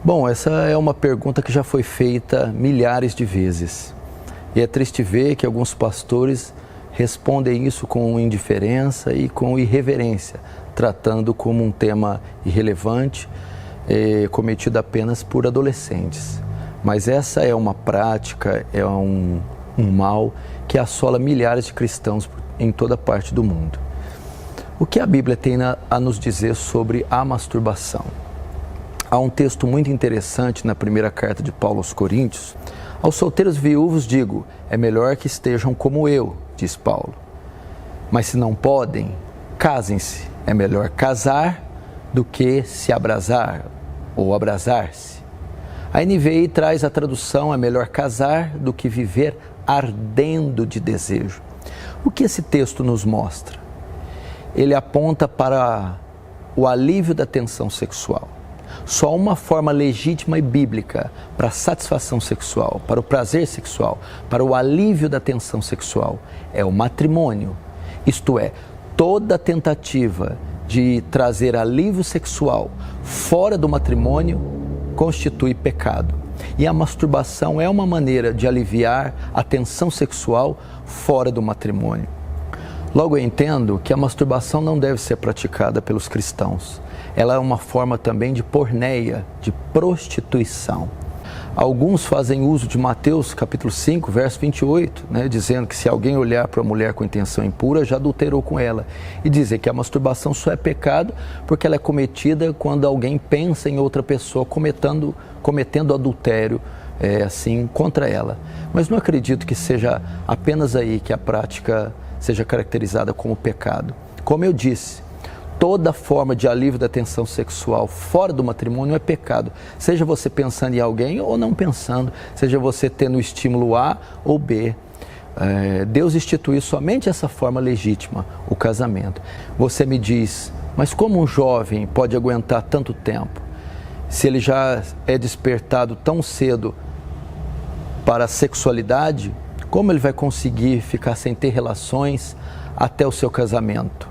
Bom, essa é uma pergunta que já foi feita milhares de vezes. E é triste ver que alguns pastores respondem isso com indiferença e com irreverência, tratando como um tema irrelevante, cometido apenas por adolescentes. Mas essa é uma prática, é um mal que assola milhares de cristãos em toda parte do mundo. O que a Bíblia tem a nos dizer sobre a masturbação? Há um texto muito interessante na primeira carta de Paulo aos Coríntios. Aos solteiros viúvos digo, é melhor que estejam como eu, diz Paulo. Mas se não podem, casem-se. É melhor casar do que se abrasar ou abrasar-se. A NVI traz a tradução, é melhor casar do que viver ardendo de desejo. O que esse texto nos mostra? Ele aponta para o alívio da tensão sexual. Só uma forma legítima e bíblica para a satisfação sexual, para o prazer sexual, para o alívio da tensão sexual é o matrimônio. Isto é, toda tentativa de trazer alívio sexual fora do matrimônio constitui pecado. E a masturbação é uma maneira de aliviar a tensão sexual fora do matrimônio. Logo, eu entendo que a masturbação não deve ser praticada pelos cristãos. Ela é uma forma também de porneia, de prostituição. Alguns fazem uso de Mateus capítulo 5, verso 28, dizendo que se alguém olhar para a mulher com intenção impura, já adulterou com ela. E dizer que a masturbação só é pecado porque ela é cometida quando alguém pensa em outra pessoa cometendo adultério assim contra ela. Mas não acredito que seja apenas aí que a prática seja caracterizada como pecado. Como eu disse, toda forma de alívio da tensão sexual fora do matrimônio é pecado. Seja você pensando em alguém ou não pensando, seja você tendo o estímulo A ou B. Deus instituiu somente essa forma legítima, o casamento. Você me diz, mas como um jovem pode aguentar tanto tempo? Se ele já é despertado tão cedo para a sexualidade, como ele vai conseguir ficar sem ter relações até o seu casamento?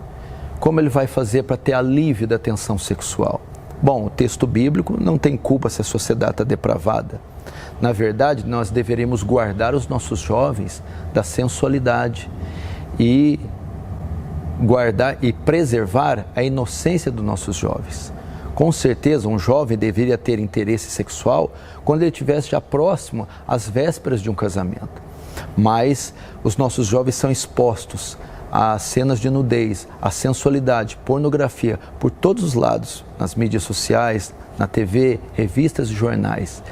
Como ele vai fazer para ter alívio da tensão sexual? Bom, o texto bíblico não tem culpa se a sociedade está depravada. Na verdade, nós deveríamos guardar os nossos jovens da sensualidade e guardar e preservar a inocência dos nossos jovens. Com certeza, um jovem deveria ter interesse sexual quando ele estivesse já próximo às vésperas de um casamento. Mas os nossos jovens são expostos a cenas de nudez, a sensualidade, pornografia, por todos os lados, nas mídias sociais, na TV, revistas e jornais.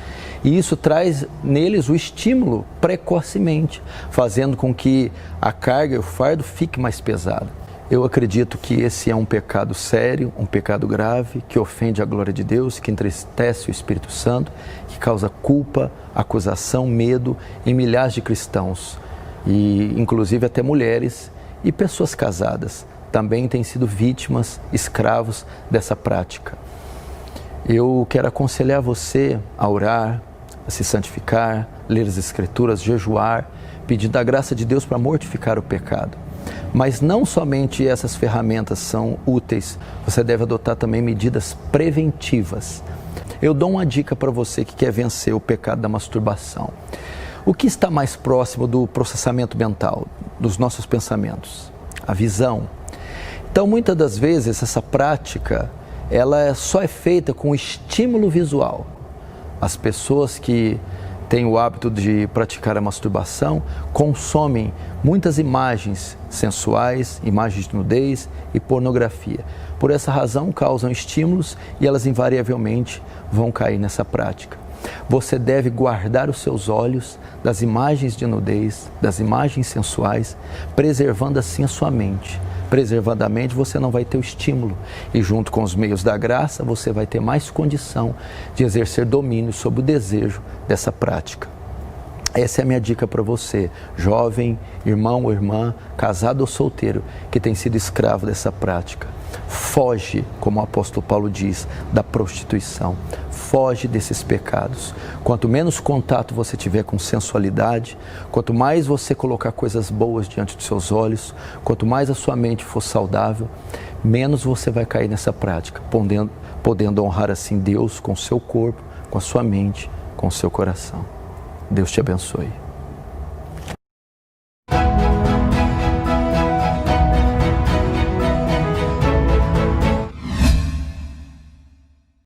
E isso traz neles o estímulo precocemente, fazendo com que a carga e o fardo fique mais pesado. Eu acredito que esse é um pecado sério, um pecado grave, que ofende a glória de Deus, que entristece o Espírito Santo, que causa culpa, acusação, medo em milhares de cristãos, e inclusive até mulheres e pessoas casadas também têm sido vítimas, escravos dessa prática. Eu quero aconselhar você a orar, a se santificar, ler as Escrituras, jejuar, pedindo a graça de Deus para mortificar o pecado. Mas não somente essas ferramentas são úteis, você deve adotar também medidas preventivas. Eu dou uma dica para você que quer vencer o pecado da masturbação. O que está mais próximo do processamento mental, dos nossos pensamentos? A visão. Então, muitas das vezes, essa prática, ela só é feita com estímulo visual. As pessoas que têm o hábito de praticar a masturbação consomem muitas imagens sensuais, imagens de nudez e pornografia. Por essa razão, causam estímulos e elas invariavelmente vão cair nessa prática. Você deve guardar os seus olhos das imagens de nudez, das imagens sensuais, preservando assim a sua mente. Preservando a mente, você não vai ter o estímulo. E junto com os meios da graça, você vai ter mais condição de exercer domínio sobre o desejo dessa prática. Essa é a minha dica para você, jovem, irmão ou irmã, casado ou solteiro, que tem sido escravo dessa prática. Foge, como o apóstolo Paulo diz, da prostituição. Foge desses pecados. Quanto menos contato você tiver com sensualidade, quanto mais você colocar coisas boas diante dos seus olhos, quanto mais a sua mente for saudável, menos você vai cair nessa prática, podendo honrar assim Deus com o seu corpo, com a sua mente, com o seu coração. Deus te abençoe.